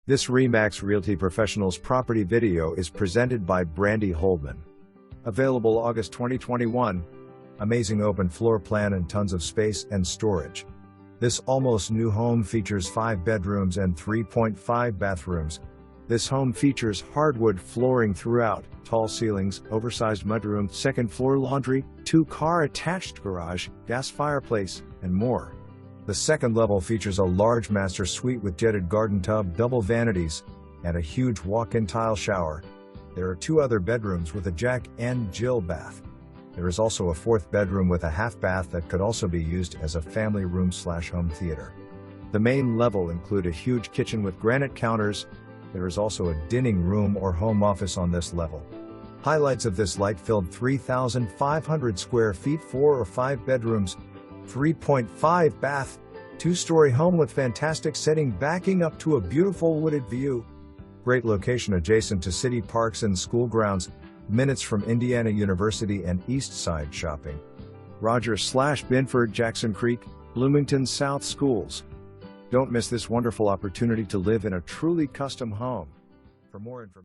This RE/MAX Realty Professionals property video is presented by Brandy Holdman. Available August 2021. Amazing open floor plan and tons of space and storage. This almost new home features 5 bedrooms and 3.5 bathrooms. This home features hardwood flooring throughout, tall ceilings, oversized mudroom, second floor laundry, 2-car attached garage, gas fireplace, and more. The second level features a large master suite with jetted garden tub, double vanities, and a huge walk-in tile shower. There are 2 other bedrooms with a Jack and Jill bath. There is also a 4th bedroom with a half bath that could also be used as a family room/home theater. The main level include a huge kitchen with granite counters. There is also a dining room or home office on this level. Highlights of this light-filled 3,500 square feet, 4 or 5 bedrooms, 3.5 bath, 2-story home with fantastic setting backing up to a beautiful wooded view. Great location adjacent to city parks and school grounds, minutes from Indiana University and Eastside shopping. Rogers/Binford, Jackson Creek, Bloomington South schools. Don't miss this wonderful opportunity to live in a truly custom home. For more information.